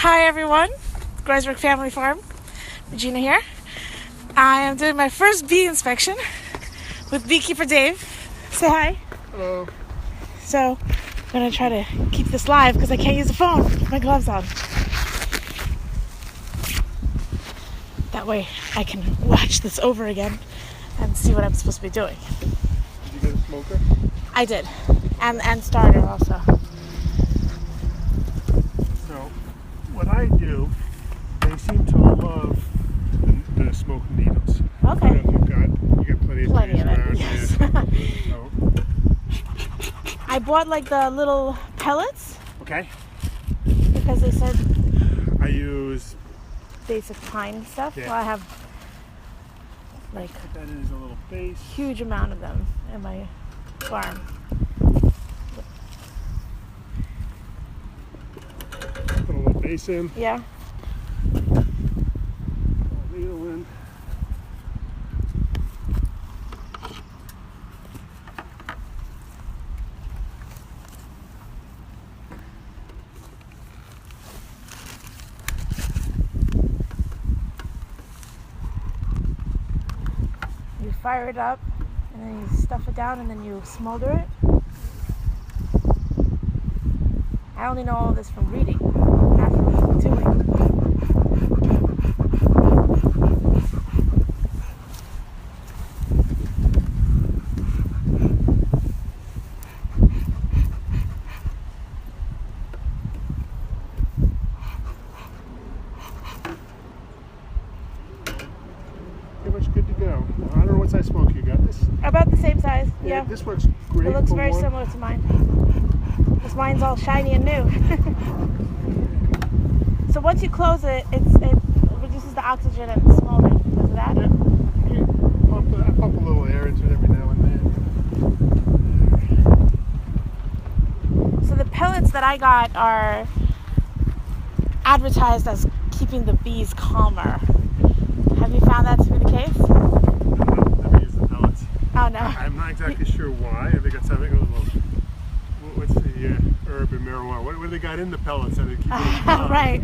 Hi everyone, Groesberg Family Farm, Regina here. I am doing my first bee inspection with beekeeper Dave. Say hi. Hello. So I'm going to try to keep this live because I can't use the phone with my gloves on. That way I can watch this over again and see what I'm supposed to be doing. Did you get a smoker? I did, and starter also. So, what I do, they seem to love the smoked needles. Okay. I don't know if you got plenty of trees of around it, yes. here. So, I bought like the little pellets okay. because they said I use. basic pine stuff. Yeah. Well, I have like Put that in as a little base. huge amount of them in my farm. Put a little base in. Yeah. Needle in. You fire it up and then you stuff it down and then you smolder it. I only know all this from reading, not from doing. Pretty much good to go. I don't know what size smoke you got. This. About the same size, yeah. This works great. It looks for very one. similar to mine. This mine's all shiny and new. So once you close it, it reduces the oxygen and the smoldering because of that. Yeah. I pump a little air into it every now and then. So the pellets that I got are advertised as keeping the bees calmer. Have you found that to be the case? I've never used the pellets. Oh no. I'm not exactly sure why. Have they got something a little? What's the herb and marijuana? What do they got in the pellets that they keep? Right.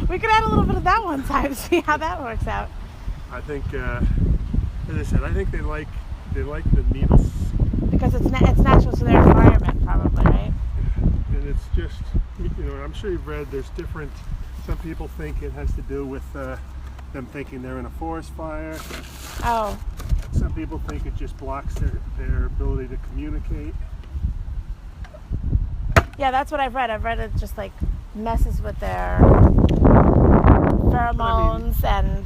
We could add a little bit of that one time, see how that works out. I think, as I said, I think they like the needles, Because it's natural to their environment, probably, right? and it's just, I'm sure you've read. There's different. Some people think it has to do with them thinking they're in a forest fire. Oh, Some people think it just blocks their ability to communicate. yeah, that's what I've read. I've read it just like messes with their pheromones and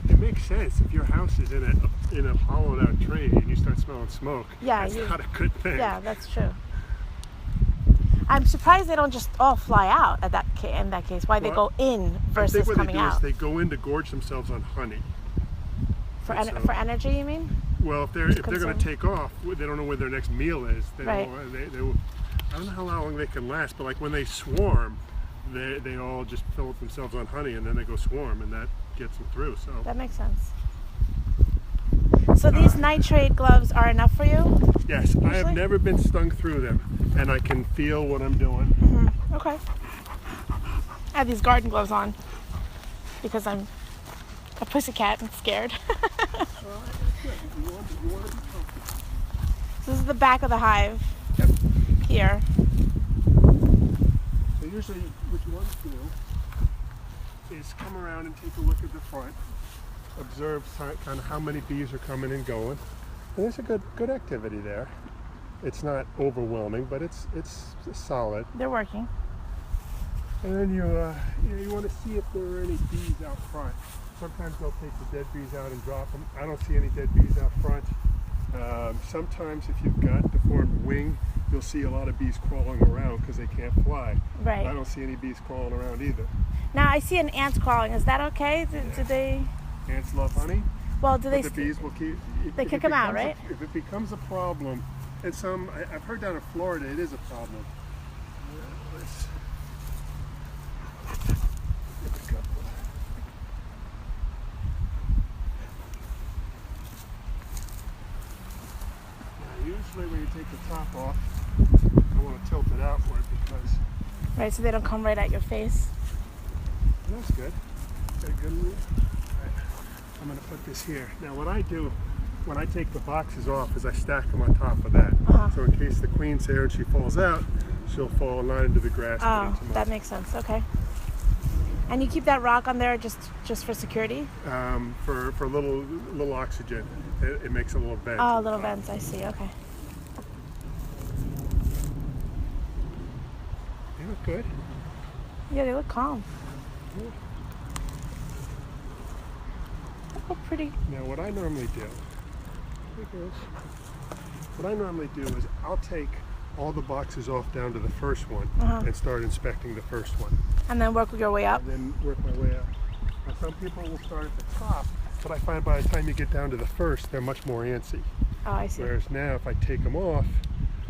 It makes sense if your house is in a hollowed out tree and you start smelling smoke. Yeah, that's not a good thing. yeah, that's true. I'm surprised they don't just all fly out in that case. Why they Well, go in versus I think what coming they do out is they go in to gorge themselves on honey. for so- for energy. You mean? Well, if they're going to Consume. take off, they don't know where their next meal is. Right. They will, I don't know how long they can last, but like when they swarm, they all just fill up themselves on honey and then they go swarm, and that gets them through. So That makes sense. So these nitrate gloves are enough for you? yes, I have Usually? never been stung through them, and I can feel what I'm doing. Mm-hmm. Okay. I have these garden gloves on because I'm a pussycat and scared. So this is the back of the hive Yep. here. So usually what you want to do is come around and take a look at the front, observe kind of how many bees are coming and going. And there's a good activity there. It's not overwhelming, but it's solid. They're working. And then you want to see if there are any bees out front. Sometimes they'll take the dead bees out and drop them. I don't see any dead bees out front. Sometimes if you've got deformed wing, you'll see a lot of bees crawling around because they can't fly. Right. I don't see any bees crawling around either. Now I see an ant crawling. Is that okay? Do they? Ants love honey. Well, do they? But the bees will keep. They kick them out, right? If it becomes a problem, and I've heard down in Florida it is a problem. Usually when you take the top off, I want to tilt it outward because Right, so they don't come right at your face. That's good. Got a good move. Right. I'm going to put this here. Now what I do when I take the boxes off is I stack them on top of that. So in case the queen's here and she falls out, she'll fall not into the grass. Oh, that makes sense. Okay. And you keep that rock on there just for security? For little oxygen. It makes a little vent. Oh, little vents. I see. Okay. They look good. Yeah, they look calm. Yeah. They look pretty. Now what I normally do, is I'll take all the boxes off down to the first one and start inspecting the first one. And then work your way up? And then work my way up. Now some people will start at the top, but I find by the time you get down to the first, they're much more antsy. Oh, I see. Whereas now if I take them off,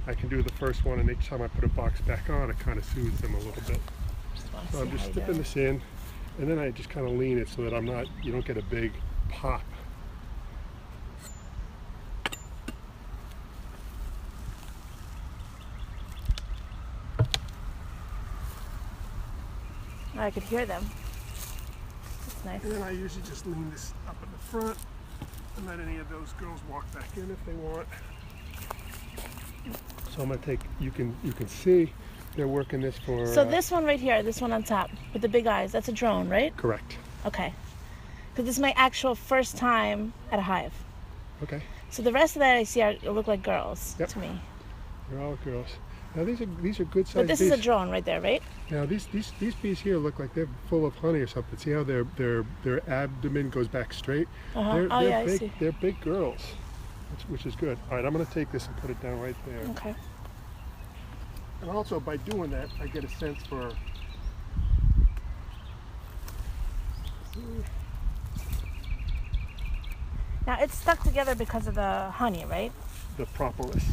I can do the first one, and each time I put a box back on, it kind of soothes them a little bit. So I'm just dipping this in, and then I just kind of lean it so that you don't get a big pop. I could hear them. That's nice. And then I usually just lean this up in the front and let any of those girls walk back in if they want. So I'm gonna take, you can see they're working this for... So this one right here, this one on top with the big eyes, that's a drone, right? Correct. Okay. Because this is my actual first time at a hive. Okay. So the rest of that I see look like girls to me. They're all girls. Now these are good sized But this bees. is a drone right there, right? Now these bees here look like they're full of honey or something. See how their abdomen goes back straight? They're I big, see. They're big girls, which is good. All right, I'm going to take this and put it down right there. Okay. And also by doing that, I get a sense for Now it's stuck together because of the honey, right? the propolis.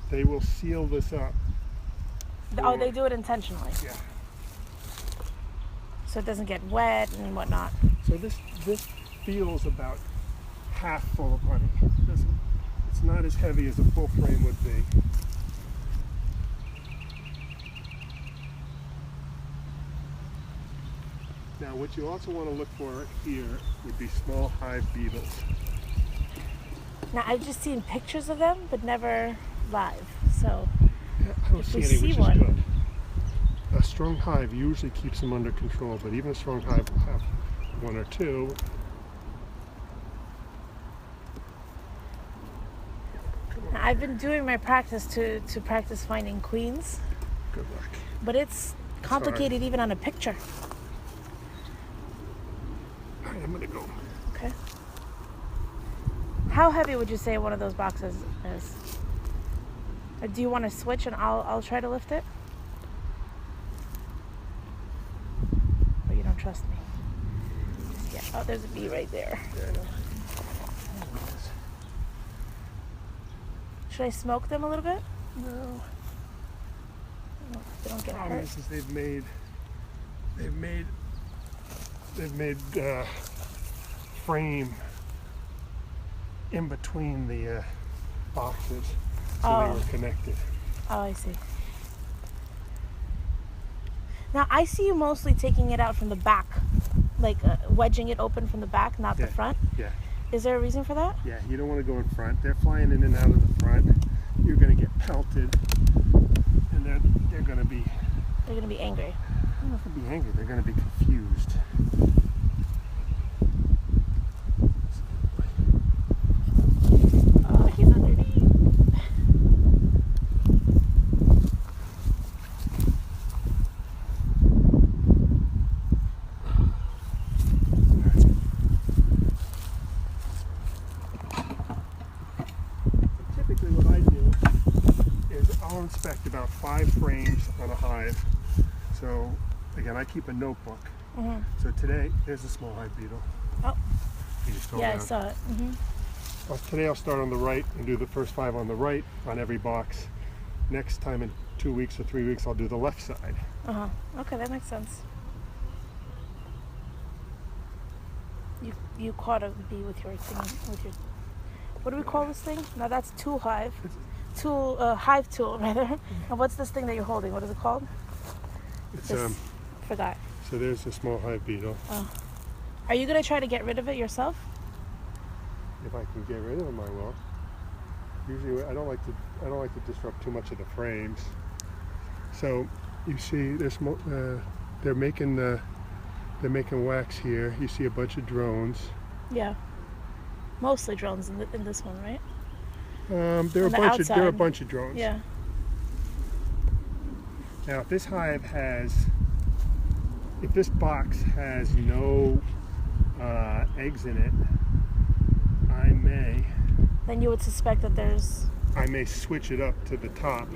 They will seal this up. Oh, they do it intentionally. Yeah. So it doesn't get wet and whatnot. So this feels about half full of honey. It's not as heavy as a full frame would be. Now what you also want to look for here would be small hive beetles. Now I've just seen pictures of them, but never live. So I don't if see we any, see which one, is good. A strong hive usually keeps them under control, but even a strong hive will have one or two. now, I've been doing my practice to practice finding queens, Good luck. but it's complicated even on a picture. All right, I'm gonna go. Okay. How heavy would you say one of those boxes is? Or do you want to switch and I'll try to lift it? Or you don't trust me? Yeah. Oh, there's a bee right there. Yeah, I know. Should I smoke them a little bit? No. They don't get Problem hurt. is they've made frame in between the boxes, so they were connected. Oh, I see. Now I see you mostly taking it out from the back, like wedging it open from the back, not the front. Yeah. Is there a reason for that? Yeah, you don't want to go in front. They're flying in and out of the front. You're going to get pelted, and they're going to be... They're going to be angry. I don't know if they'll be angry. They're going to be confused. Oh, he's underneath. Typically what I do is I'll inspect about 5 frames on a hive. So again, I keep a notebook. So today, there's a small hive beetle. Oh. You just go Yeah, I around. saw it. Today I'll start on the right and do the first 5 on the right on every box. Next time in 2 weeks or 3 weeks I'll do the left side. Okay, that makes sense. You caught a bee with your thing, with your... What do we call this thing? No, that's tool hive. Hive tool, rather. And what's this thing that you're holding? What is it called? It's Forgot. So there's the small hive beetle. Oh. Are you gonna try to get rid of it yourself? If I can get rid of them, I will. Usually, I don't like to disrupt too much of the frames. So you see, they're making wax here. You see a bunch of drones. Yeah. Mostly drones in this one, right? There are a bunch of drones. Yeah. Now, if this box has no eggs in it, Then you would suspect that there's... I may switch it up to the top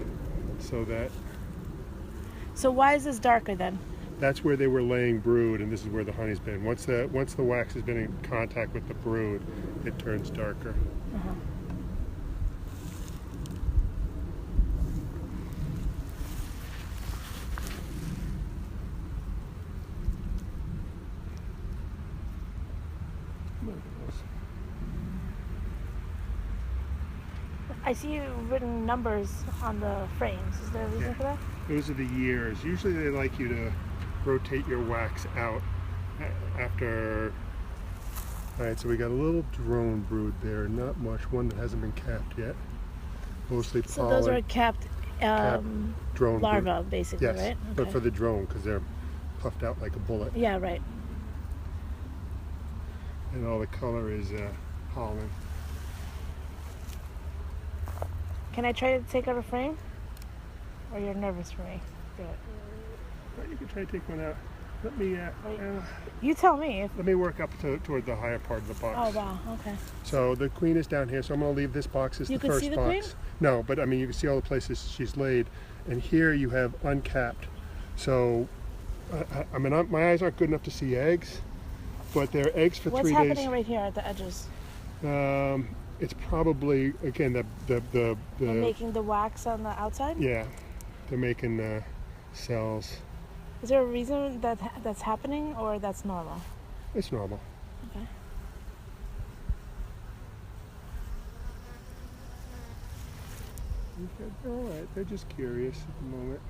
so that... So why is this darker then? That's where they were laying brood, and this is where the honey's been. Once the wax has been in contact with the brood, it turns darker. Uh-huh. I see you've written numbers on the frames. Is there a reason for that? Those are the years. Usually they like you to rotate your wax out after... Alright, so we got a little drone brood there. Not much. One that hasn't been capped yet. Mostly pollen. So those are capped drone larvae, brood. basically, yes, right? Okay. But for the drone, because they're puffed out like a bullet. Yeah, right. And all the color is pollen. Can I try to take out a frame? Or you're nervous for me? Do it. Well, you can try to take one out. Let me. You tell me. Let me work up toward the higher part of the box. Oh wow. Okay. So the queen is down here. So I'm going to leave this box as the first box. You can see the queen? No, but I mean you can see all the places she's laid, and here you have uncapped. So, I mean my eyes aren't good enough to see eggs, but they're eggs for 3 days. What's happening right here at the edges? It's probably again They're making the wax on the outside? Yeah, they're making cells. Is there a reason that's happening, or that's normal? It's normal. Okay. All right, they're just curious at the moment.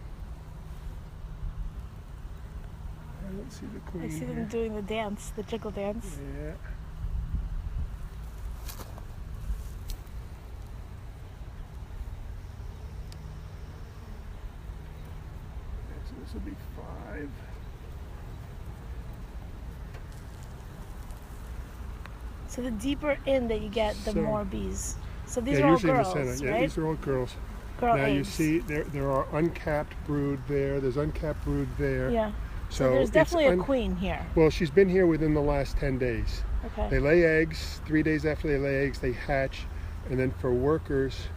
I don't see the queen. I see them here. doing the dance, the jiggle dance. Yeah. So this will be 5. So the deeper in that you get, the more bees. So these yeah, are all usually girls, in the center. Yeah, right? these are all girls. Girl now eggs. you see there are uncapped brood there. There's uncapped brood there. Yeah. So there's definitely a queen here. Well, she's been here within the last 10 days. Okay. They lay eggs. 3 days after they lay eggs, they hatch, and then for workers,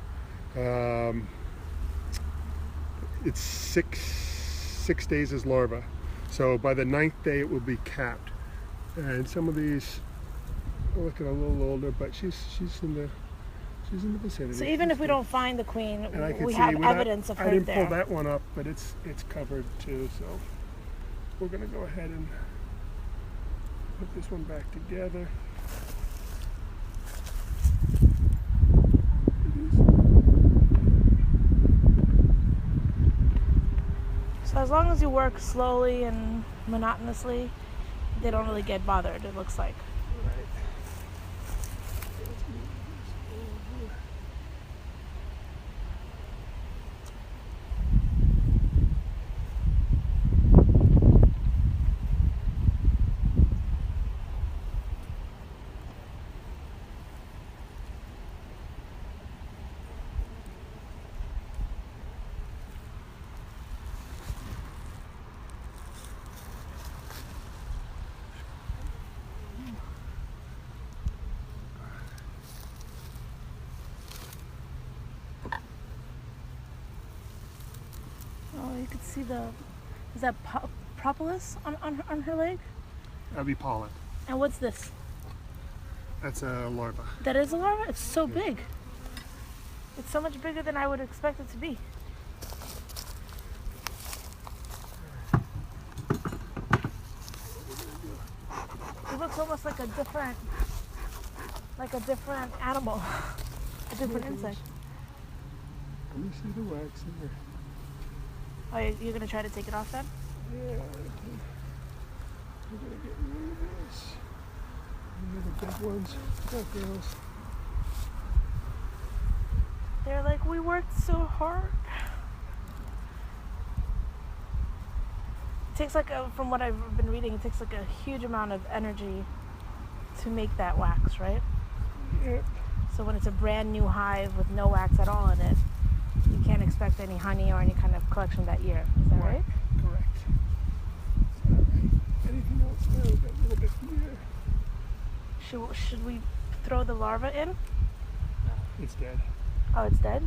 it's six days as larva. So by the 9th day, it will be capped. And some of these are looking a little older, but she's in the vicinity. So even if we don't find the queen, and I can we see have evidence of her I didn't there. pull that one up, but it's covered too. So we're going to go ahead and put this one back together. So as long as you work slowly and monotonously, they don't really get bothered, it looks like. Right. Oh, you can see is that propolis on her leg? That'll be pollen. And what's this? That's a larva. That is a larva? It's so big. It's so much bigger than I would expect it to be. It looks almost like a different animal, a different insect. Let me see the wax in there. Oh, you're gonna try to take it off then? Yeah. big ones. Oh, girls. They're like, we worked so hard. It takes like from what I've been reading, it takes like a huge amount of energy to make that wax, right? Yep. So when it's a brand new hive with no wax at all in it, you can't expect any honey or any kind of collection that year. Is that right? Correct. Anything else there? We've got a little bit here. Should we throw the larva in? It's dead. Oh, it's dead?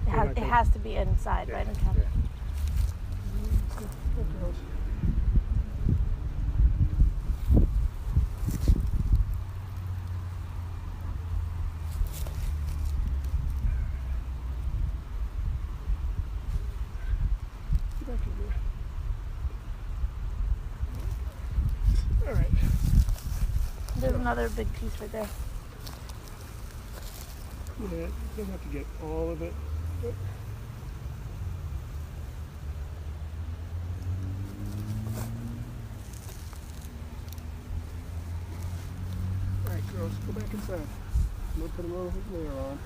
Yeah. It has to be inside, right? Okay. Yeah. Oh, girls. Get back in there. All right. There's another big piece right there. Yeah, you don't have to get all of it. But all right, girls, go back inside. I'm gonna put them over there on.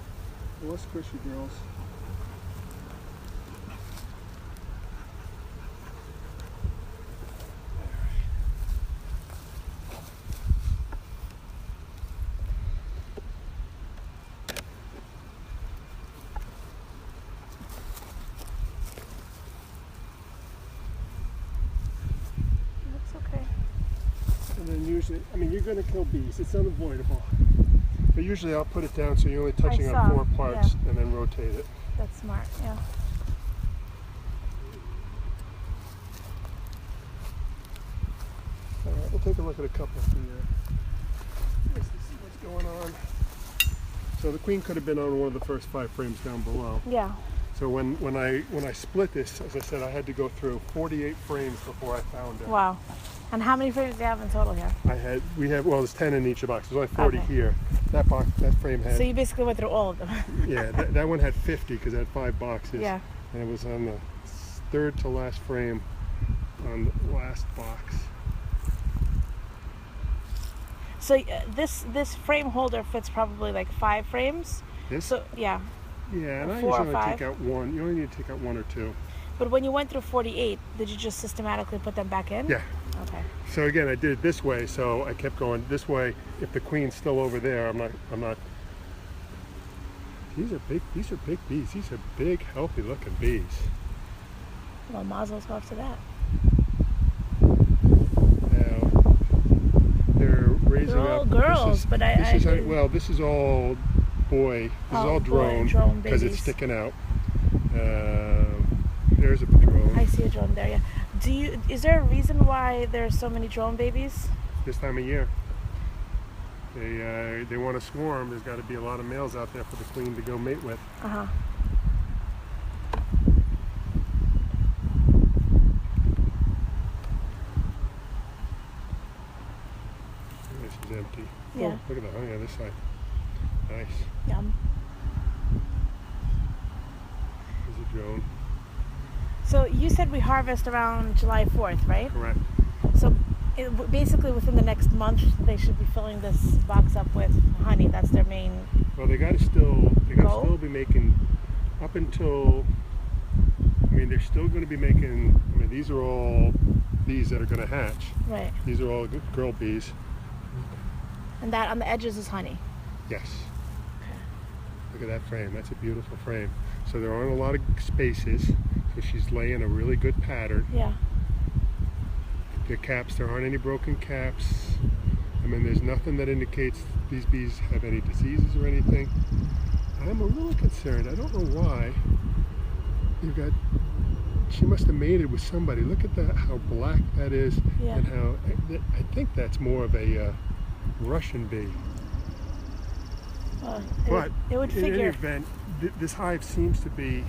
More squishy, girls. That's okay. And then usually, I mean, you're going to kill bees. It's unavoidable. But usually I'll put it down so you're only touching on 4 parts and then rotate it. That's smart, yeah. All right, we'll take a look at a couple here. Just to see what's going on. So the queen could have been on one of the first 5 frames down below. Yeah. So when I split this, as I said, I had to go through 48 frames before I found it. Wow. And how many frames do you have in total here? Well, there's 10 in each box. There's only 40 Okay. here. That frame had. So you basically went through all of them. Yeah, that one had 50 because it had 5 boxes. Yeah. And it was on the third to last frame on the last box. So this frame holder fits probably like 5 frames. This? So yeah. Yeah, and I 4 or usually 5. take out 1. You only need to take out 1 or 2. But when you went through 48, did you just systematically put them back in? Yeah. Okay. So again, I did it this way, so I kept going this way. If the queen's still over there, I'm not. These are big bees. These are big, healthy looking bees. Well, mazel tov to that. Now, they're raising They're all up. girls, but This is all boy. This is all drone drone because it's babies. sticking out. There's a drone. I see a drone there. Yeah. Is there a reason why there's so many drone babies? This time of year, they want to swarm. There's got to be a lot of males out there for the queen to go mate with. Uh huh. This is empty. Yeah. Oh, look at the honey on this side. Nice. Yum. There's a drone. So you said we harvest around July 4th, right? Correct. So basically within the next month, they should be filling this box up with honey. That's their main. Well, they got to still be making up until. I mean, they're still going to be making. I mean, these are all bees that are going to hatch. Right. These are all girl bees. And that on the edges is honey. Yes. Okay. Look at that frame. That's a beautiful frame. So there aren't a lot of spaces. So she's laying a really good pattern. Yeah. The caps, there aren't any broken caps. I mean, there's nothing that indicates these bees have any diseases or anything. I'm a little concerned. I don't know why. She must have mated with somebody. Look at that, how black that is. Yeah. And how, I think that's more of a Russian bee. Well, But it would in any figure. event, this hive seems to be.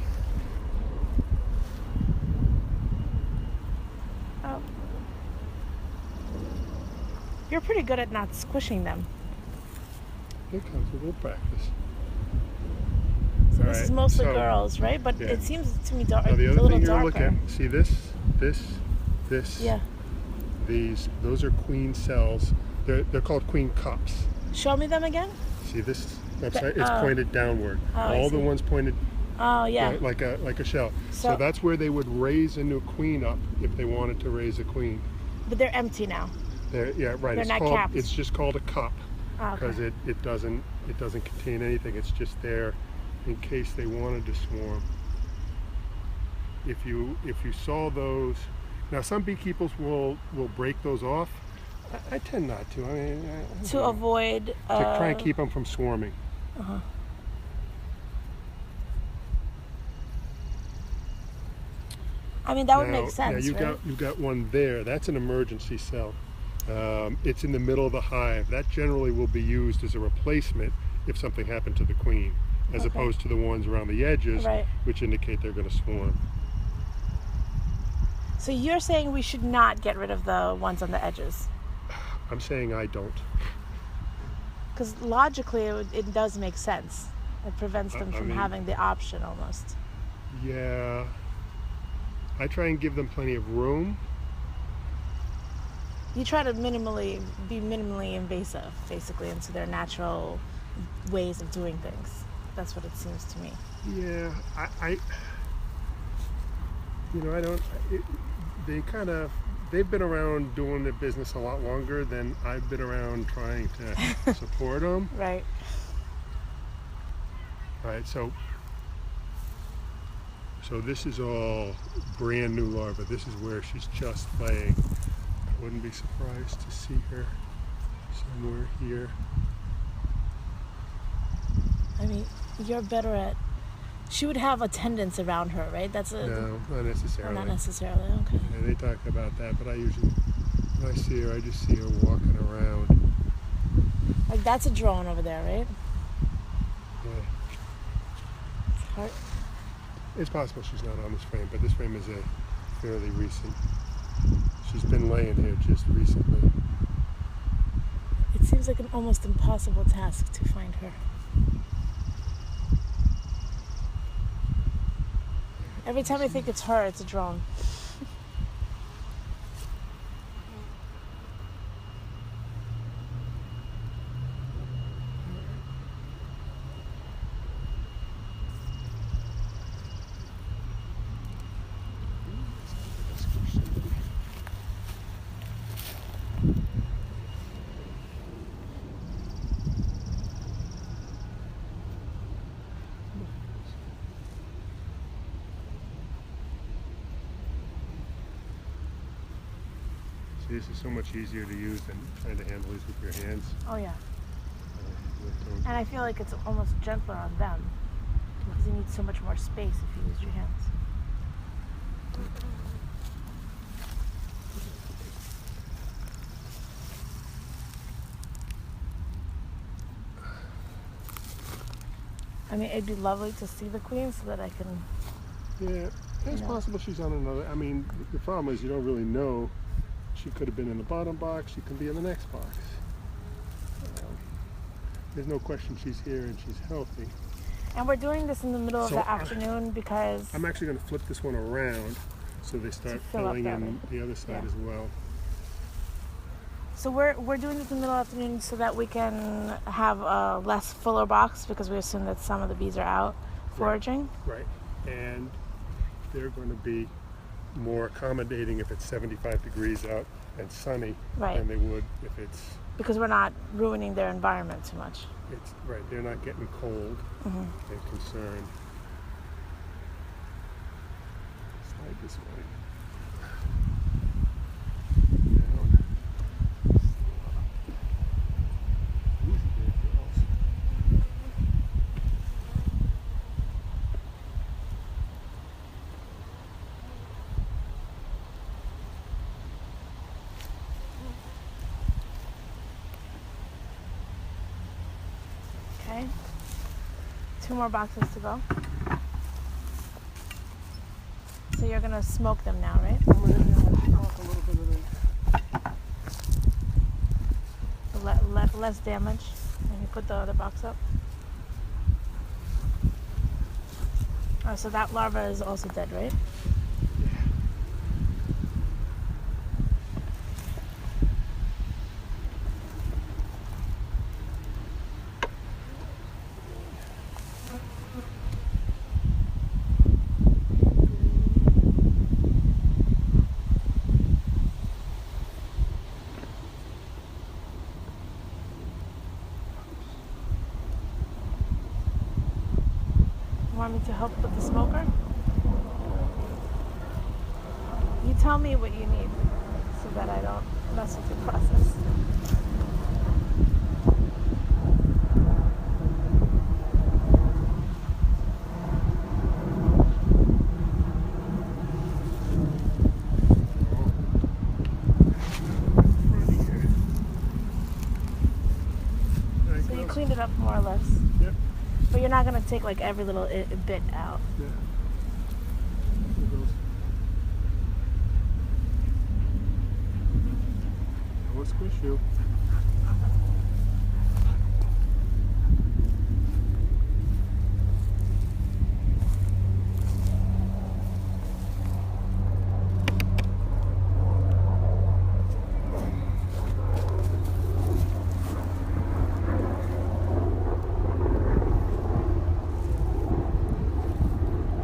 Oh. You're pretty good at not squishing them. It comes with a little practice. So All this is right, mostly so- girls, right? But yeah. it seems to me dark, Now a the other little thing you're darker. looking at, see this, Yeah. those are queen cells. They're called queen cups. Show me them again. See this upside? It's pointed downward. Oh, All the ones pointed Oh, yeah. like a shell. So- So that's where they would raise a new queen up if they wanted to raise a queen. But they're empty now. Yeah, right. They're not capped. It's just called a cup Oh, because okay. it doesn't contain anything. It's just there in case they wanted to swarm. If you saw those, now some beekeepers will break those off. I tend not to. I mean, I To don't know. avoid. To try and keep them from swarming. Uh-huh. I mean, that would make sense, Now you got one there. That's an emergency cell. It's in the middle of the hive. That generally will be used as a replacement if something happened to the queen, as Okay. opposed to the ones around the edges, Right. which indicate they're going to swarm. So you're saying we should not get rid of the ones on the edges? I'm saying I don't. Because logically, it does make sense. It prevents them I from mean- having the option almost. Yeah. I try and give them plenty of room. You try to be minimally invasive, basically, into their natural ways of doing things. That's what it seems to me. Yeah, I don't. They've been around doing the business a lot longer than I've been around trying to support them. Right. Right. So this is all brand new larva. This is where she's just laying. I wouldn't be surprised to see her somewhere here. I mean, you're better at. She would have attendants around her, right? That's a. No, not Or necessarily. not necessarily. Okay. Yeah, they talk about that, but I usually, when I see her, I just see her walking around. Like that's a drone over there, right? Yeah. It's hard. It's possible she's not on this frame, but this frame is a fairly recent. She's been laying here just recently. It seems like an almost impossible task to find her. Every time I think it's her, it's a drone. See, this is so much easier to use than trying to handle these with your hands. Oh yeah. With And I feel like it's almost gentler on them because you need so much more space if you use your hands. I mean, it'd be lovely to see the queen so that I can. yeah, it's Yeah. possible she's on another. I mean, the problem is you don't really know. She could have been in the bottom box. She could be in the next box. There's no question she's here and she's healthy. And we're doing this in the middle of So, the afternoon because. I'm actually going to flip this one around so they start fill up filling that in the other side Yeah. as well. So we're doing this in the middle of the afternoon so that we can have a less fuller box because we assume that some of the bees are out foraging. Right. And they're going to be more accommodating if it's 75 degrees out and sunny Right. than they would if it's Because we're not ruining their environment too much. right. They're not getting cold Mhm. and concerned. Slide this way. Down. Easy there, girls. Okay. 2 more boxes to go. So you're gonna smoke them now, right? I'm going to take off a little bit of the Less damage. And you put the other box up. Oh, so that larva is also dead, right? want me to help with the smoker? You tell me what you need so that I don't mess with your process. So you cleaned it up more or less. Yep. But you're not going to take like every little bit out. Yeah. I will squish you.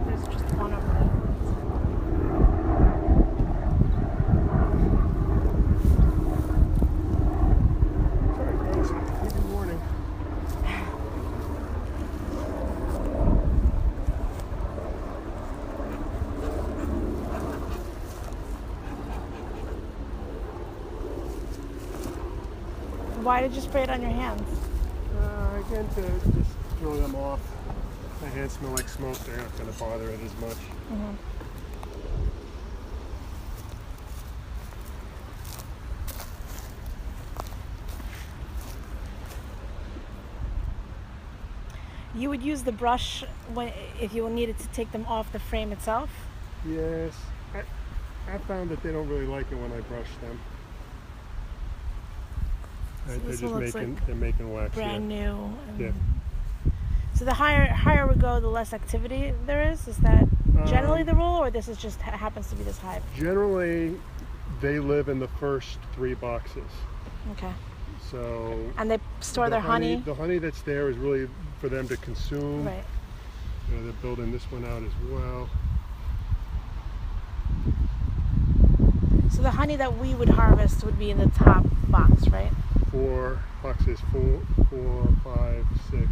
There's just one over there. Sorry, guys. Good morning. Why did you spray it on your hands? Again, to just throw them off. My hands smell like smoke. They're not going to bother it as much. Mm-hmm. You would use the brush if you needed to take them off the frame itself? Yes. I found that they don't really like it when I brush them. So They're this just one looks making like they're making wax. brand new. And Yeah. So the higher we go, the less activity there is? Is that generally the rule, or this is just happens to be this hive? Generally, they live in the first 3 boxes. Okay. So And they store their honey? The honey that's there is really for them to consume. Right. You know, they're building this one out as well. So the honey that we would harvest would be in the top box, right? 4 boxes, 4, 5, 6.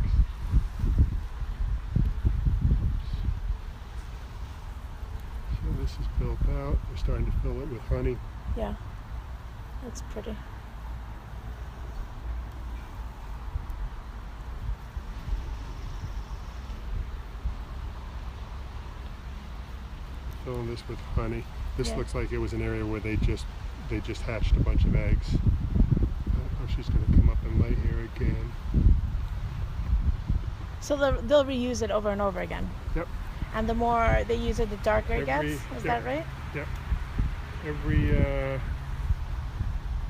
So this is built out. We're starting to fill it with honey. Yeah. That's pretty. Filling this with honey. This Yeah. looks like it was an area where they just hatched a bunch of eggs. Oh, she's going to come up and lay here again. So they'll reuse it over and over again? Yep. And the more they use it, the darker it gets? Is that right? Yep. Every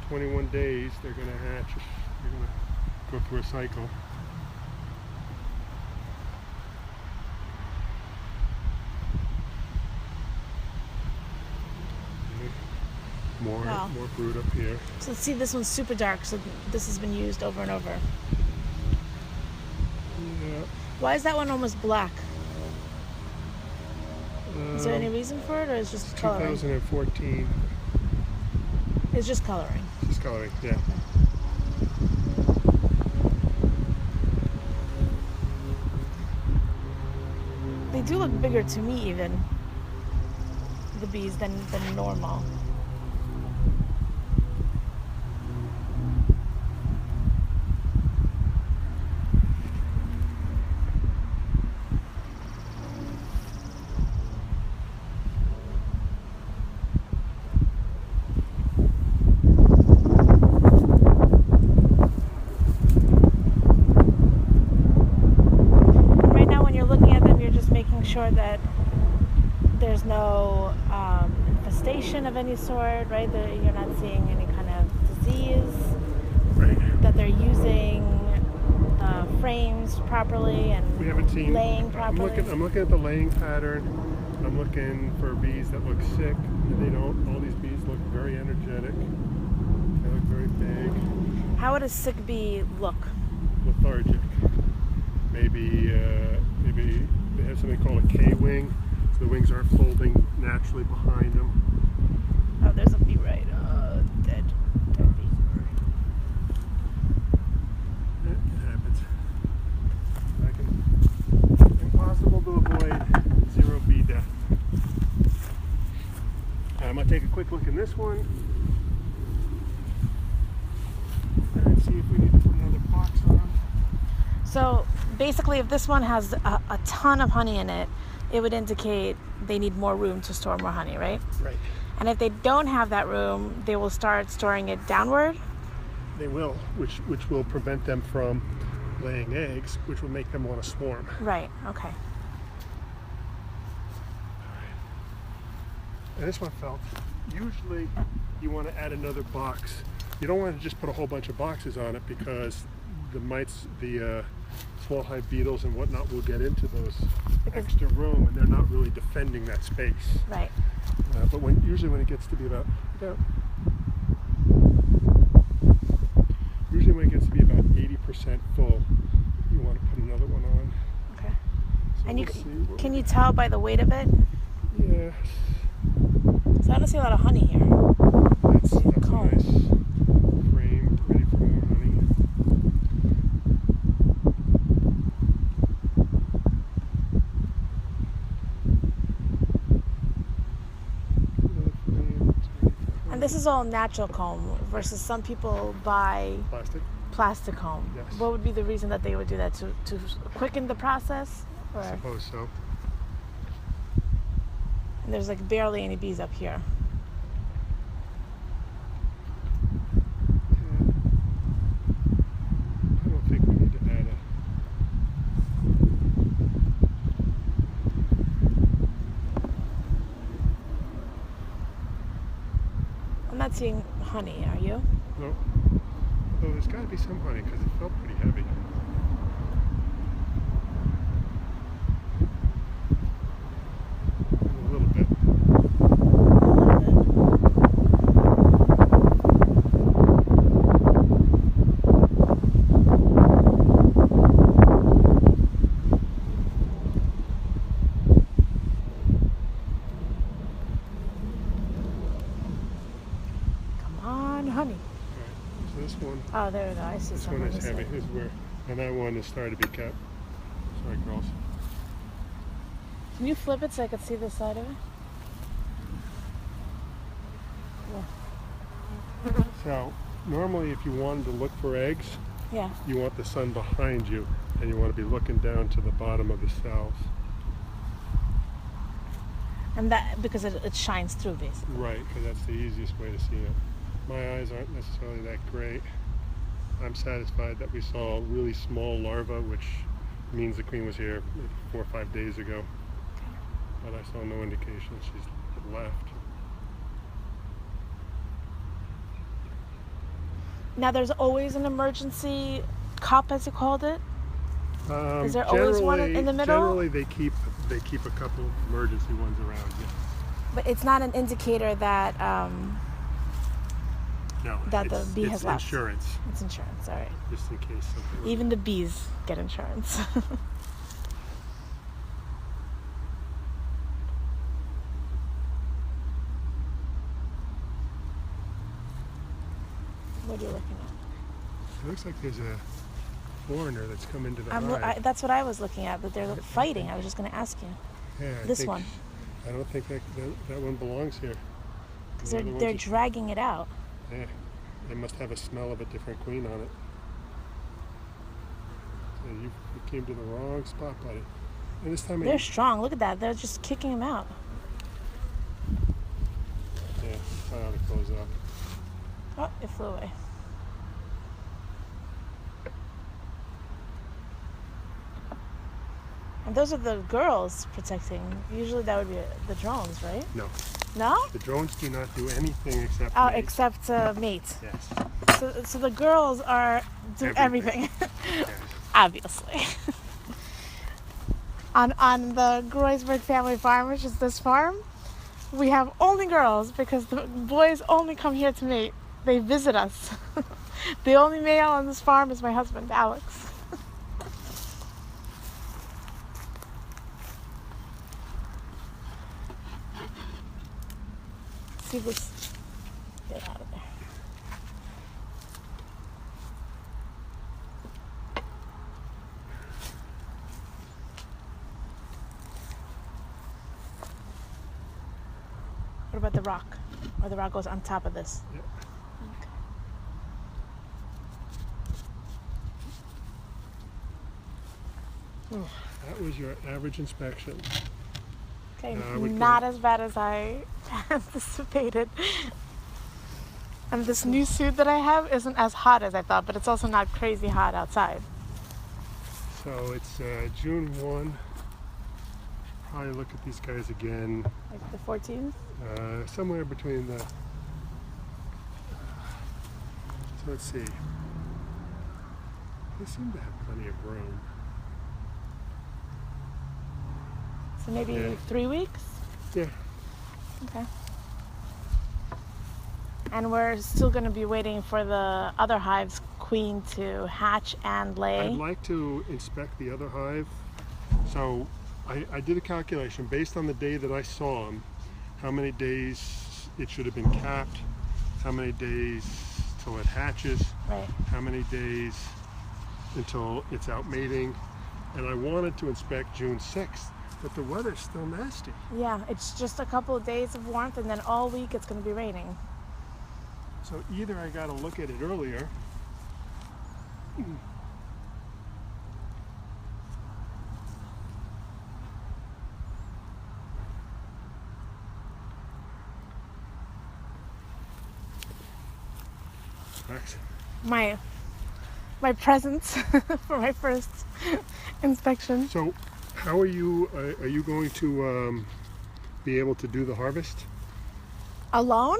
21 days they're going to hatch. They're going to go through a cycle. More brood up here. So see, this one's super dark, so this has been used over and over. Yeah. Why is that one almost black? Is there any reason for it, or is it just coloring? 2014. It's just coloring. Just coloring, yeah. They do look bigger to me, even, the bees, than normal. Sure that there's no infestation of any sort, right? That you're not seeing any kind of disease. Right. That they're using frames properly and We haven't seen laying properly. I'm looking at the laying pattern. I'm looking for bees that look sick. They don't. All these bees look very energetic. They look very big. How would a sick bee look? Lethargic. Maybe they have something called a K-wing. So the wings aren't folding naturally behind them. Oh, there's a bee right. Dead bee. It happens. Impossible to avoid. this one. And see if we need to put another box on. So basically, if this one has a ton of honey in it, it would indicate they need more room to store more honey, right? Right. And if they don't have that room, they will start storing it downward? They will, which will prevent them from laying eggs, which will make them want to swarm. Right, okay. And this one felt, usually you want to add another box. You don't want to just put a whole bunch of boxes on it because the mites, the small hive beetles and whatnot will get into those extra room and they're not really defending that space. Right. But usually when it gets to be about 80% full, you want to put another one on. Okay. So And can you tell by the weight of it? Yeah. So I don't see a lot of honey here. That's nice. Framed, ready for more honey. And this is all natural comb versus some people buy Plastic? comb. Yes. What would be the reason that they would do that? To quicken the process? Or? I suppose so. And there's like barely any bees up here. I don't think we need to add I'm not seeing honey, are you? No. Although there's got to be some honey because it felt pretty heavy. A little bit. Come on, honey. So this one, Oh, there we go. I see this some one on is this heavy. side. This is where, and that one is starting to be kept. Sorry, girls. Can you flip it so I can see the side of it? So normally, if you wanted to look for eggs, Yeah. you want the sun behind you, and you want to be looking down to the bottom of the cells. And that because it shines through, basically. Right, because that's the easiest way to see it. My eyes aren't necessarily that great. I'm satisfied that we saw a really small larva, which means the queen was here maybe 4 or 5 days ago. But I saw no indication she's left. Now there's always an emergency cup, as you called it. Is there always one in the middle? Generally, they keep a couple emergency ones around. Yeah. But it's not an indicator that No, that the bee has left. It's insurance, It's insurance. All right. just in case something. Even the bees get insurance. What are you looking at? It looks like there's a foreigner that's come into the hive. That's what I was looking at, but they're fighting. I was just going to ask you. Yeah, This one. I don't think that one belongs here. Because The other they're ones dragging it out. Yeah, they must have a smell of a different queen on it. So you came to the wrong spot, buddy. And this time, They're strong. Look at that. They're just kicking him out. yeah, I ought to close up. Oh, it flew away. And those are the girls protecting. Usually that would be the drones, right? No, No? the drones do not do anything except Oh, mate. except mate. Yes. So the girls are doing everything. Yes. Obviously. on the Groisberg family farm, which is this farm, we have only girls because the boys only come here to mate. They visit us. The only male on this farm is my husband, Alex. See this? Get out of there. What about the rock? Or the rock goes on top of this? Yeah. Okay. Oh, that was your average inspection. Okay, Now we not go- as bad as I anticipated. And this new suit that I have isn't as hot as I thought, but it's also not crazy hot outside. So it's June 1. Probably look at these guys again. Like the 14th? Somewhere between the. So let's see. They seem to have plenty of room. So maybe Yeah. 3 weeks? Yeah. Okay. And we're still going to be waiting for the other hive's queen to hatch and lay. I'd like to inspect the other hive. So I did a calculation based on the day that I saw them, how many days it should have been capped, how many days till it hatches, Right. how many days until it's out mating. And I wanted to inspect June 6th, but the weather's still nasty. Yeah, it's just a couple of days of warmth, and then all week it's going to be raining. So either I got to look at it earlier. Max. My presents for my first inspection. So how are you going to be able to do the harvest? Alone?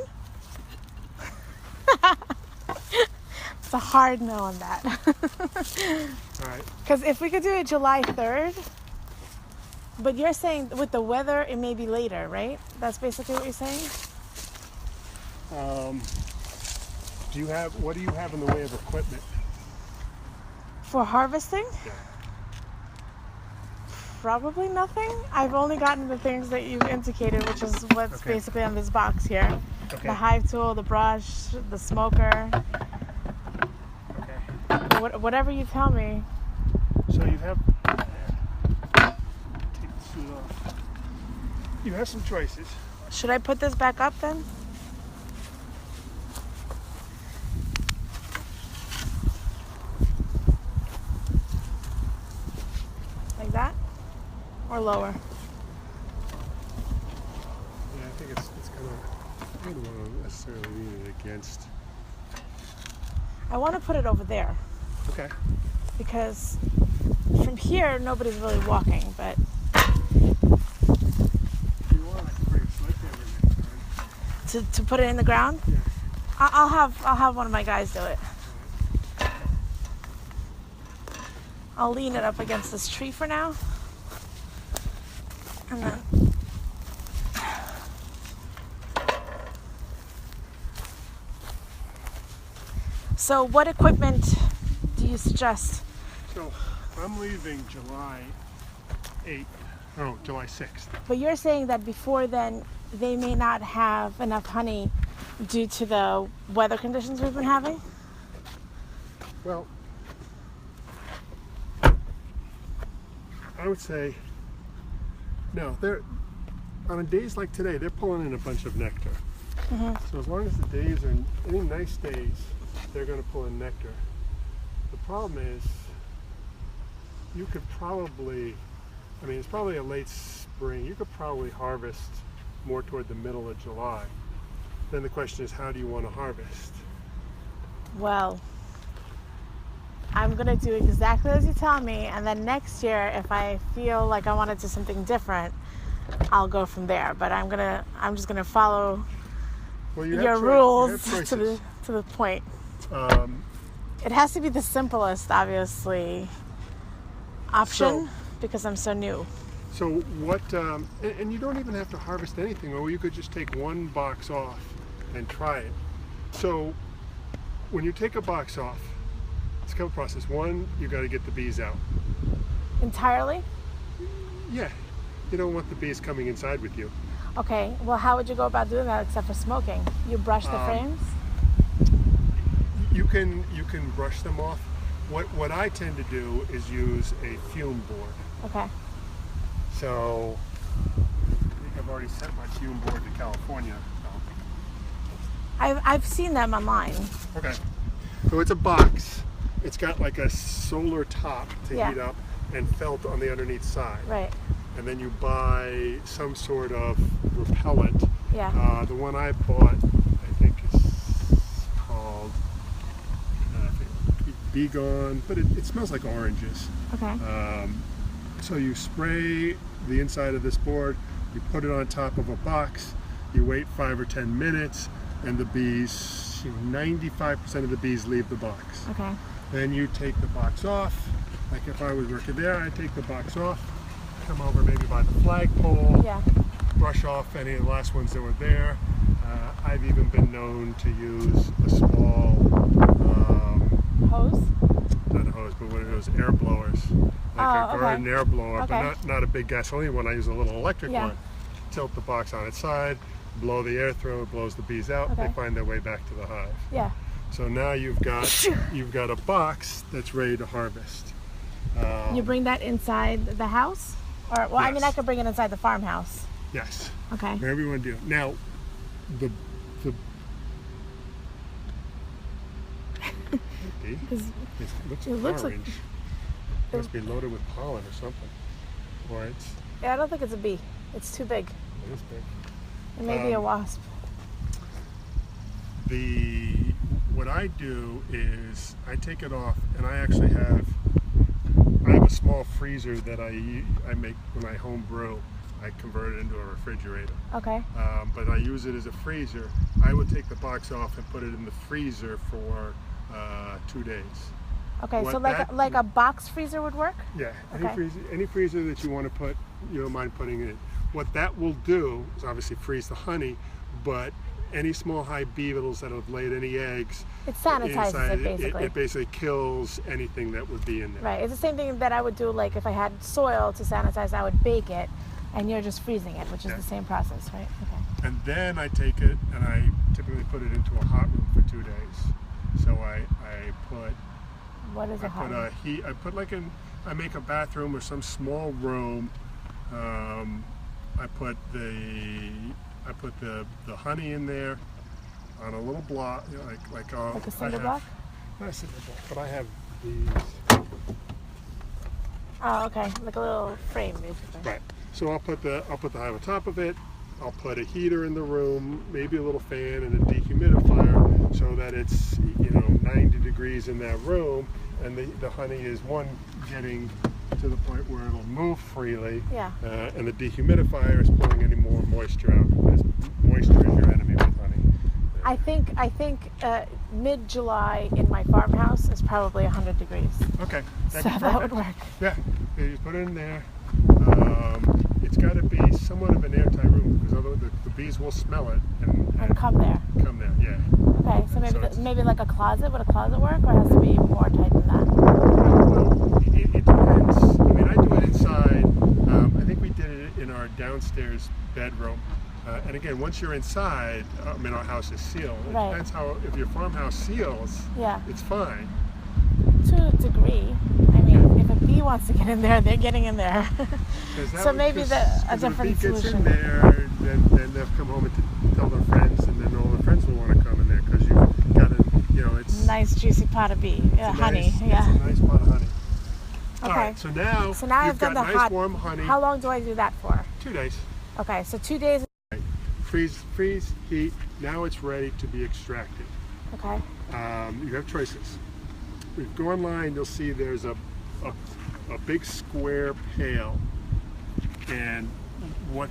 It's a hard no on that. All right. Because if we could do it July 3rd, but you're saying with the weather it may be later, right? That's basically what you're saying? What do you have in the way of equipment? For harvesting? Yeah. Probably nothing. I've only gotten the things that you've indicated, which is what's Okay. basically on this box here. Okay. The hive tool, the brush, the smoker, Okay. whatever you tell me. So you have take the suit off. You have some choices. Should I put this back up then? Like that? Or lower? Yeah, I think it's kind of. I don't want to necessarily lean it against. I want to put it over there Okay. because from here nobody's really walking, but If you want, I can bring a sledgehammer next time. to put it in the ground, Yeah. I'll have one of my guys do it. I'll lean it up against this tree for now. And then so what equipment do you suggest? So I'm leaving July 8th. No, July 6th. But you're saying that before then they may not have enough honey due to the weather conditions we've been having? Well, I would say no. They're on days like today. They're pulling in a bunch of nectar. So as long as the days are any nice days, they're going to pull in nectar. The problem is, you could probably, I mean, it's probably a late spring. You could probably harvest more toward the middle of July. Then the question is, how do you want to harvest? Well, I'm gonna do exactly as you tell me, and then next year, if I feel like I want to do something different, I'll go from there. But I'm just gonna follow Well, you have your you rules have to choices. the point. Um, It has to be the simplest, obviously, option So- because I'm so new. So what, and you don't even have to harvest anything, or you could just take one box off and try it. So when you take a box off, it's a couple process. One, you got to get the bees out. Entirely? Yeah, you don't want the bees coming inside with you. Okay, well, how would you go about doing that except for smoking? You brush the frames? You can brush them off. What I tend to do is use a fume board. Okay. So I think I've already sent my fume board to California. So I've seen them online. Okay. So it's a box. It's got like a solar top to Yeah. heat up and felt on the underneath side. Right. And then you buy some sort of repellent. Yeah. The one I bought, I think is called Be Gone, but it smells like oranges. Okay. So you spray the inside of this board, you put it on top of a box, you wait 5 or 10 minutes, and the bees, 95% of the bees leave the box. Okay. Then you take the box off. Like if I was working there, I'd take the box off, come over maybe by the flagpole, Yeah. brush off any of the last ones that were there. I've even been known to use a small, Hose? not a hose, but one of those air blowers, like a garden air blower, Okay. but not a big gasoline one. I use a little electric Yeah. one. Tilt the box on its side, blow the air through, it blows the bees out. Okay. They find their way back to the hive. Yeah. So now you've got a box that's ready to harvest. You bring that inside the house? Or, well, I mean, I Yes. could bring it inside the farmhouse. Yes. Okay. Whatever you want to do. Now, the Because it it looks like- orange. It must be loaded with pollen or something. Or it's I don't think it's a bee. It's too big. it is big. It may be a wasp. What I do is I take it off, and I actually have a small freezer that I make when I home brew. I convert it into a refrigerator. Okay. But I use it as a freezer. I would take the box off and put it in the freezer for 2 days. Okay. What So like a box freezer would work? Yeah, Okay. any freezer that you want to put, you don't mind putting it in. What that will do is obviously freeze the honey, but any small hive beetles that have laid any eggs, It sanitizes inside it basically. it basically kills anything that would be in there. Right. It's the same thing that I would do, like if I had soil to sanitize, I would bake it, and you're just freezing it, which is Yeah. the same process, right? Okay. And then I take it and I typically put it into a hot room for 2 days. So I put What is a hot room? I make a bathroom or some small room. I put the honey in there on a little block, you know, like a cinder block? Not a cinder block, but I have these. Oh, okay. Like a little frame, basically. Right. So I'll put the hive on top of it. I'll put a heater in the room, maybe a little fan and a dehumidifier, so that it's 90 degrees in that room, and the honey is getting to the point where it'll move freely. Yeah. And the dehumidifier is pulling any more moisture out, because moisture is your enemy with honey. I think mid-July in my farmhouse is probably 100 degrees. Okay. So That'd be that would perfect. work. Yeah. You just put it in there. It's got to be somewhat of an airtight room, because otherwise the bees will smell it And come there. come there. Yeah. Okay, so So it's- maybe like a closet. Would a closet work, or it has to be more tight than that? Well, it depends. I mean, I do it inside. I think we did it in our downstairs bedroom. And again, once you're inside, our house is sealed. It Right. depends if your farmhouse seals, Yeah. it's fine. To a degree. I mean, if a bee wants to get in there, they're getting in there. 'Cause that So would- maybe 'cause- a 'cause when different bee gets solution. in there, then they'll come home and tell their friends, and then all their friends will want to come in there, because you've got to, it's Nice juicy pot of bee, it's a honey. nice, Yeah. It's a nice pot of honey. Okay. All right, so now So you've now I've done got the nice hot. warm honey. How long do I do that for? 2 days. Okay, so 2 days. Freeze, heat. Now it's ready to be extracted. Okay. You have choices. If you go online, you'll see there's a big square pail, and what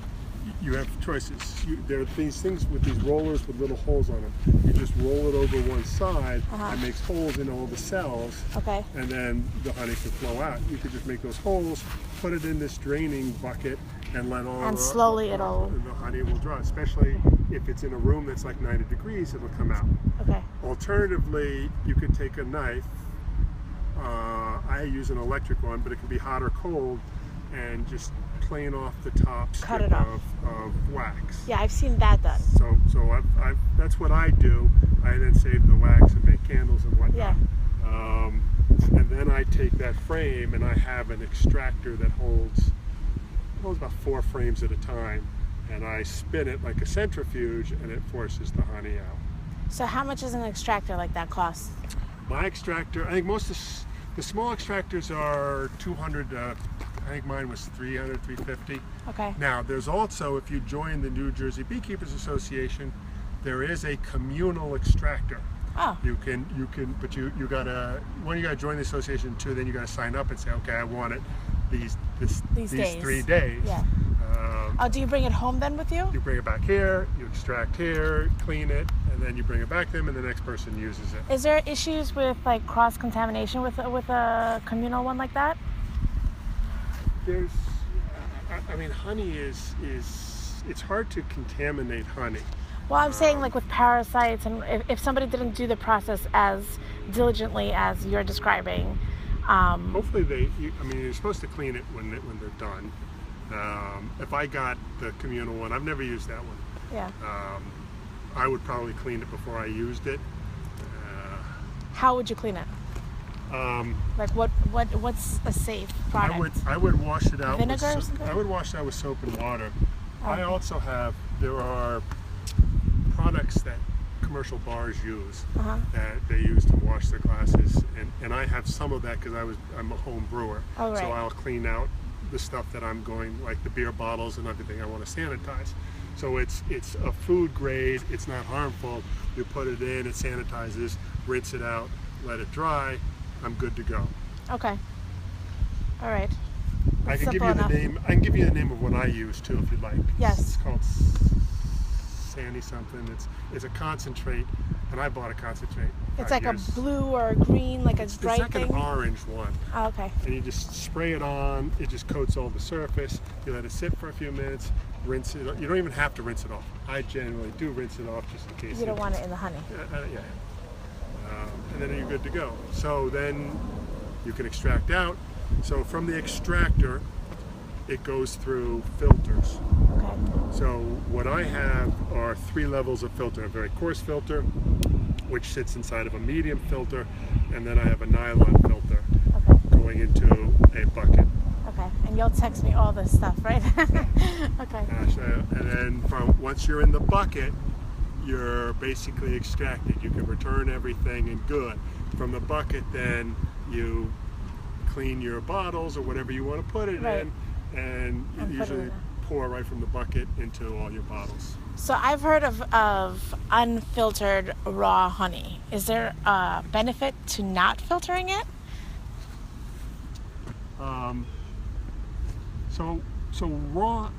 you have choices. There are these things with these rollers with little holes on them. You just roll it over one side, it makes holes in all the cells, Okay. and then the honey can flow out. You could just make those holes, put it in this draining bucket, and let all And slowly the honey will draw. Especially if it's in a room that's like 90 degrees, it'll come out. Okay. Alternatively, you could take a knife. I use an electric one, but it can be hot or cold, and just plane off the top Cut strip it off. of wax. Yeah, I've seen that done. So I've that's what I do. I then save the wax and make candles and whatnot. Yeah. And then I take that frame, and I have an extractor that holds about 4 frames at a time, and I spin it like a centrifuge, and it forces the honey out. So how much is an extractor like that cost? My extractor, I think most of the small extractors are 200. I think mine was 300, 350. Okay. Now, there's also, if you join the New Jersey Beekeepers Association, there is a communal extractor. Oh. You can, but you gotta, when you gotta join the association too, then you gotta sign up and say, okay, I want it these days. 3 days. Yeah. Do you bring it home then with you? You bring it back here, you extract here, clean it, and then you bring it back to them, and the next person uses it. Is there issues with like cross-contamination with a communal one like that? There's, I mean, honey is it's hard to contaminate honey. Well, I'm saying like with parasites, and if somebody didn't do the process as diligently as you're describing. Hopefully I mean, you're supposed to clean it when they're done. If I got the communal one, I've never used that one. Yeah. I would probably clean it before I used it. How would you clean it? Like what's a safe product? I would wash it out. Vinegar or something? I would wash it out with soap and water. Okay. I also there are products that commercial bars use that they use to wash their glasses, and I have some of that because I'm a home brewer. Oh, right. So I'll clean out the stuff that I'm going, like the beer bottles and everything I want to sanitize. So it's a food grade, it's not harmful. You put it in, it sanitizes, rinse it out, let it dry, I'm good to go. Okay. All right. I can give you the name. I can give you the name of what I use too, if you'd like. Yes. It's called Sandy something. It's a concentrate, and I bought a concentrate. It's like a blue or a green, like a dry thing? It's like an orange one. Oh, okay. And you just spray it on. It just coats all the surface. You let it sit for a few minutes. Rinse it. You don't even have to rinse it off. I generally do rinse it off just in case. You don't want it in the honey. Yeah. And then you're good to go. So then you can extract out. So from the extractor, it goes through filters. Okay. So what I have are 3 levels of filter. A very coarse filter, which sits inside of a medium filter, and then I have a nylon filter going into a bucket. Okay, and you'll text me all this stuff, right? Okay. And then once you're in the bucket, you're basically extracted. You can return everything and good. From the bucket, then you clean your bottles or whatever you want to put it in, and you usually pour right from the bucket into all your bottles. So I've heard of unfiltered raw honey. Is there a benefit to not filtering it? So raw,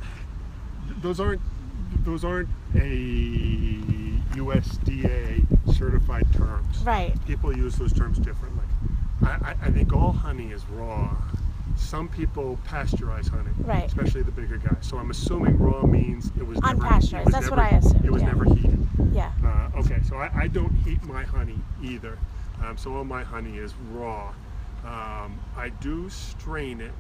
those aren't a USDA certified terms. Right. People use those terms differently. I think all honey is raw. Some people pasteurize honey, right, especially the bigger guys. So I'm assuming raw means it was unpasteurized. That's what I assumed. It was never heated. Yeah. Okay, so I don't heat my honey either. So all my honey is raw. I do strain it.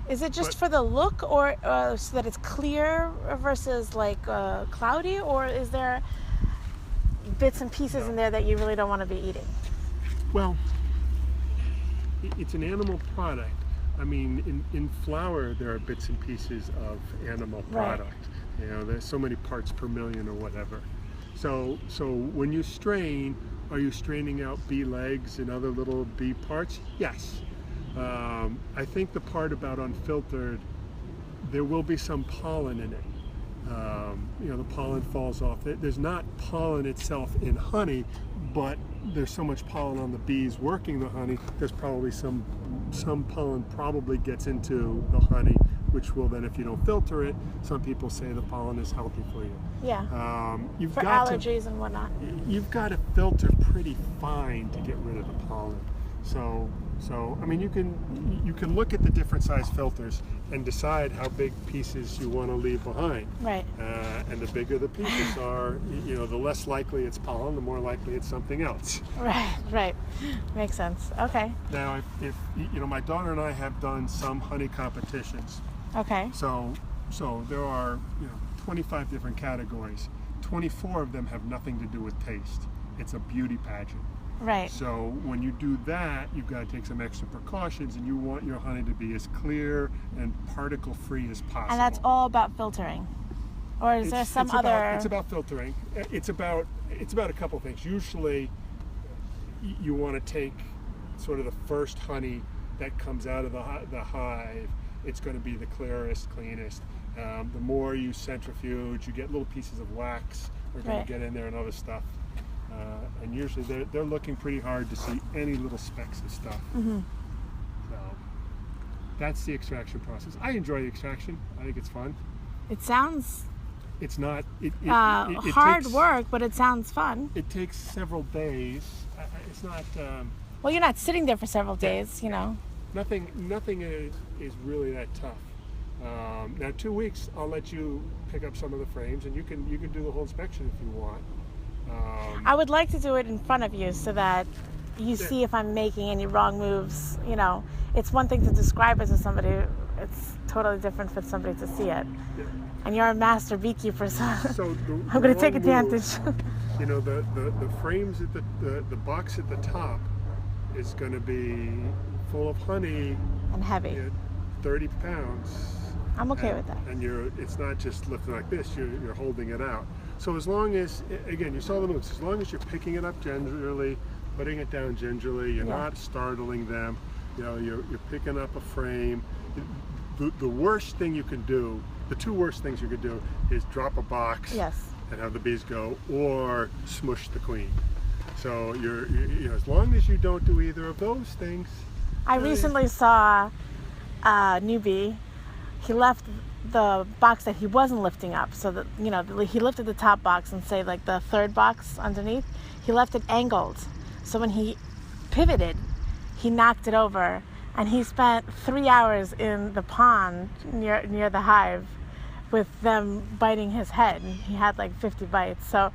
Is it just for the look, or so that it's clear versus like cloudy, or is there bits and pieces in there that you really don't want to be eating? Well, it's an animal product. I mean, in flour, there are bits and pieces of animal product. Right. You know, there's so many parts per million or whatever. So when you strain, are you straining out bee legs and other little bee parts? Yes. I think the part about unfiltered, there will be some pollen in it. You know, the pollen falls off. There's not pollen itself in honey, but there's so much pollen on the bees working the honey, there's probably some pollen probably gets into the honey, which will then, if you don't filter it, some people say the pollen is healthy for you. Yeah. For allergies and whatnot. You've got to filter pretty fine to get rid of the pollen. So I mean, you can look at the different size filters and decide how big pieces you want to leave behind. Right. And the bigger the pieces are, you know, the less likely it's pollen, the more likely it's something else. Right. Makes sense. Okay. Now, if you know, my daughter and I have done some honey competitions. Okay. So there are, you know, 25 different categories. 24 of them have nothing to do with taste. It's a beauty pageant. Right. So when you do that, you've got to take some extra precautions, and you want your honey to be as clear and particle-free as possible. And that's all about filtering. Or is there some other? It's about filtering. It's about a couple things. Usually, you want to take sort of the first honey that comes out of the hive. It's going to be the clearest, cleanest. The more you centrifuge, you get little pieces of wax are going to get in there and other stuff. And usually they're looking pretty hard to see any little specks of stuff. Mm-hmm. So that's the extraction process. I enjoy the extraction. I think it's fun. It sounds It's not it hard takes, work, but it sounds fun. It takes several days. It's not. Well, you're not sitting there for several days, you know. Nothing is really that tough. Now 2 weeks, I'll let you pick up some of the frames, and you can do the whole inspection if you want. I would like to do it in front of you so that you see if I'm making any wrong moves. You know, it's one thing to describe it to somebody. It's totally different for somebody to see it. Yeah. And you're a master beekeeper, so I'm going to take wrong advantage. move, you know, the frames at the box at the top is going to be full of honey And heavy. You know, 30 pounds. I'm okay with that. And it's not just lifting like this, you're holding it out. So as long as, again, you saw the moves, as long as you're picking it up gingerly, putting it down gingerly, you're not startling them, you know, you're picking up a frame. The worst thing you can do, the two worst things you could do is drop a box and have the bees go, or smush the queen. So you know, as long as you don't do either of those things. I recently saw a newbie. He left the box that he wasn't lifting up, so that, you know, he lifted the top box and say like the third box underneath, he left it angled. So when he pivoted, he knocked it over, and he spent 3 hours in the pond near the hive with them biting his head. He had like 50 bites. So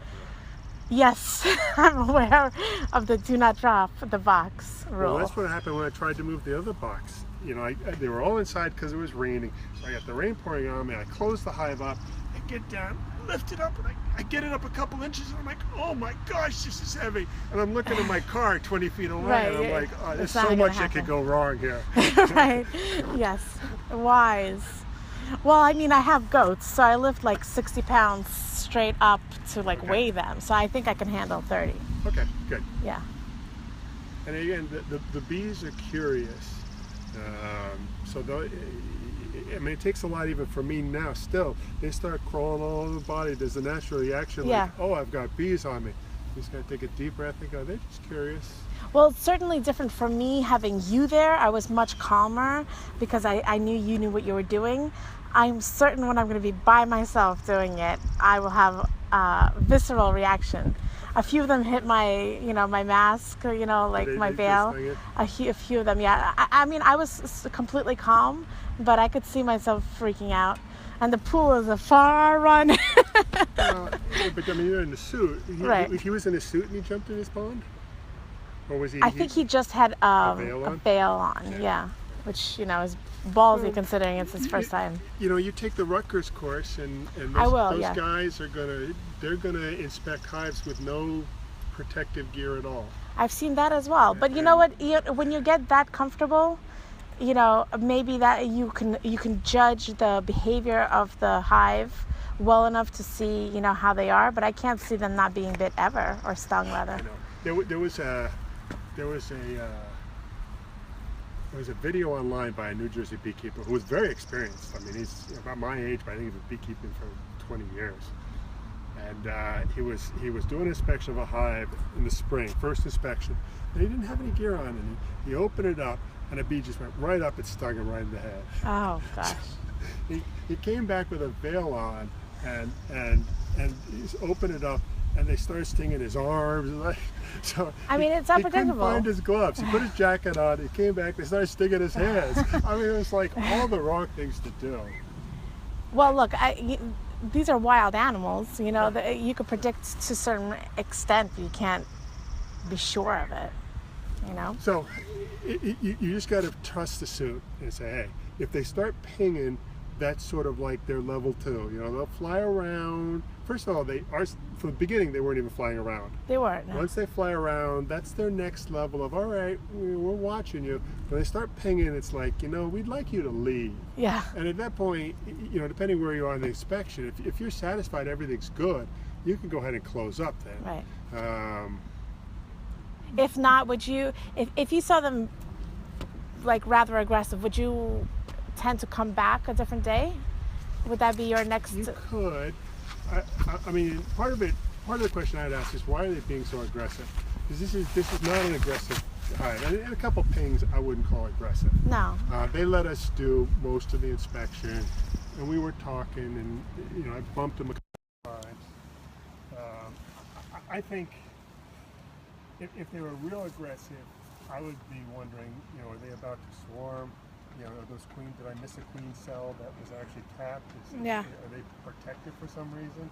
yes, I'm aware of the do not drop the box rule. Well, that's what happened when I tried to move the other box. You know, they were all inside because it was raining. So I got the rain pouring on me. I closed the hive up. I get down, lift it up, and I get it up a couple inches, and I'm like, oh my gosh, this is heavy. And I'm looking at my car 20 feet away, and I'm like, oh, there's so much that could go wrong here. Right, yes, wise. Well, I mean, I have goats, so I lift like 60 pounds straight up to like weigh them. So I think I can handle 30. Okay, good. Yeah. And again, the bees are curious. So I mean, it takes a lot even for me now still. They start crawling all over the body. There's a natural reaction like, oh, I've got bees on me. You just got to take a deep breath and go, they're just curious. Well, it's certainly different for me having you there. I was much calmer because I knew you knew what you were doing. I'm certain when I'm going to be by myself doing it, I will have a visceral reaction. A few of them hit my, my mask, like my veil. A few of them, yeah. I mean, I was completely calm, but I could see myself freaking out. And the pool is a far run. But I mean, you're in the suit. He was in a suit and he jumped in his pond? Or was he? I think he just had a veil on, yeah. Which, is ballsy considering it's his first time. You take the Rutgers course and those guys are gonna inspect hives with no protective gear at all. I've seen that as well. But you know what? When you get that comfortable, maybe that you can judge the behavior of the hive well enough to see, how they are. But I can't see them not being bit ever or stung rather. There was a video online by a New Jersey beekeeper who was very experienced. I mean, he's about my age, but I think he's been beekeeping for 20 years. And he was doing an inspection of a hive in the spring, first inspection. And he didn't have any gear on, and he opened it up, and a bee just went right up and stung him right in the head. Oh gosh! He came back with a veil on, and he's opened it up, and they started stinging his arms. So I mean, it's unpredictable. He couldn't find his gloves. He put his jacket on. He came back. They started stinging his hands. I mean, it was like all the wrong things to do. Well, look, these are wild animals. You could predict to a certain extent, but you can't be sure of it. So you just got to trust the suit and say, hey, if they start pinging that's sort of like their level 2. You know, they'll fly around. First of all, from the beginning they weren't even flying around. They weren't. No. Once they fly around, that's their next level of, all right, we're watching you. When they start pinging, it's like, you know, we'd like you to leave. Yeah. And at that point, you know, depending where you are in the inspection, if you're satisfied everything's good, you can go ahead and close up then. Right. If not, would you, if you saw them like rather aggressive, would you tend to come back a different day? Would that be your next? You could. I mean, part of the question I'd ask is, why are they being so aggressive? Because this is not an aggressive hive. And a couple pings I wouldn't call aggressive. No. They let us do most of the inspection, and we were talking, and you know, I bumped them a couple times. I think if they were real aggressive, I would be wondering, you know, are they about to swarm? You know, are those queens, did I miss a queen cell that was actually tapped? Yeah. Are they protected for some reason?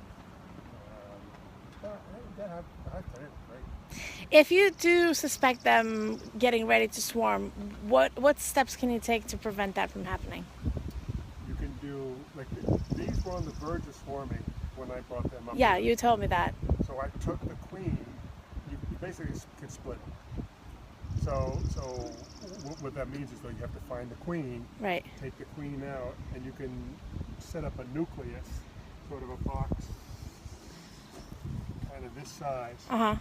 Right? If you do suspect them getting ready to swarm, what steps can you take to prevent that from happening? You can do, like, these were on the verge of swarming when I brought them up. Yeah, you told me that. So I took the queen. You basically can split them. So what that means is, though, you have to find the queen, right? Take the queen out, and you can set up a nucleus, sort of a box, kind of this size. And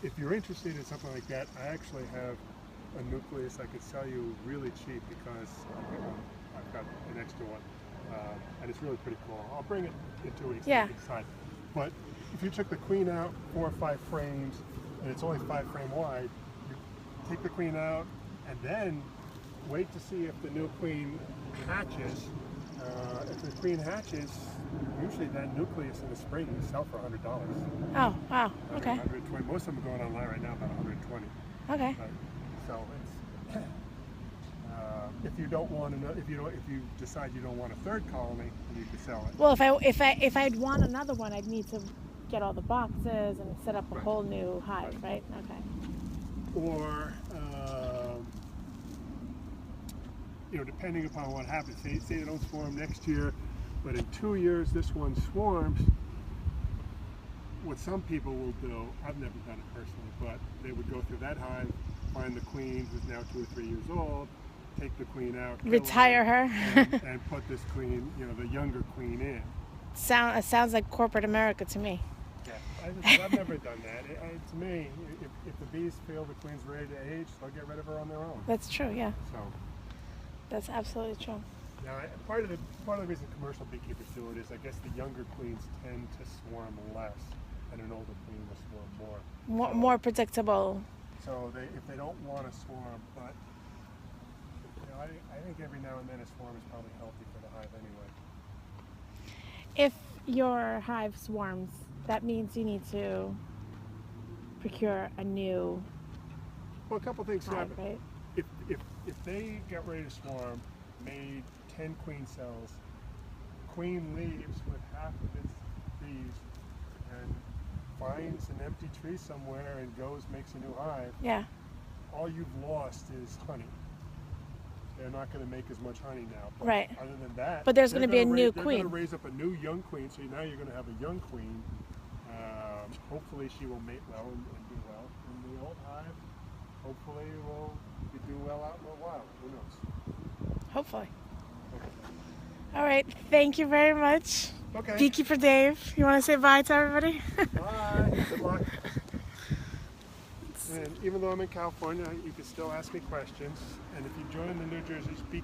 if you're interested in something like that, I actually have a nucleus I could sell you really cheap, because I've got an extra one, and it's really pretty cool. I'll bring it in 2 weeks. Yeah. But if you took the queen out 4 or 5 frames, and it's only 5 frame wide, you take the queen out and then wait to see if the new queen hatches. If the queen hatches, usually that nucleus in the spring is sell for $100. Oh, wow. Okay. 120. Most of them are going online right now about 120. Okay. So it's if you don't want if you decide you don't want a third colony, then you can sell it. Well, if I'd want another one, I'd need to get all the boxes and set up a whole new hive, right? Okay. Or you know, depending upon what happens, say they don't swarm next year, but in 2 years this one swarms. What some people will do, I've never done it personally, but they would go through that hive, find the queen who's now 2 or 3 years old, take the queen out, retire her, and put this queen, you know, the younger queen in. Sounds like corporate America to me. Yeah, I've never done that. To me, if the bees feel the queen's ready to age, they'll get rid of her on their own. That's true, yeah. So that's absolutely true. now, part of the reason commercial beekeepers do it is, I guess, the younger queens tend to swarm less, and an older queen will swarm more. More predictable. So if they don't want to swarm, but you know, I think every now and then a swarm is probably healthy for the hive anyway. If your hive swarms, that means you need to procure a new Well, a couple things hive, happen. right? If they get ready to swarm, made 10 queen cells, queen leaves with half of its bees and finds an empty tree somewhere and makes a new hive. Yeah. All you've lost is honey. They're not going to make as much honey now. But right. Other than that, but there's going to be a new queen. They're going to raise up a new young queen, so now you're going to have a young queen. Hopefully she will mate well and do well. And the old hive, hopefully, will do well out in the wild. Who knows? Hopefully. All right. Thank you very much. Okay. Beekeeper Dave, you want to say bye to everybody? Bye. Good luck. And even though I'm in California, you can still ask me questions. And if you join the New Jersey Beekeeper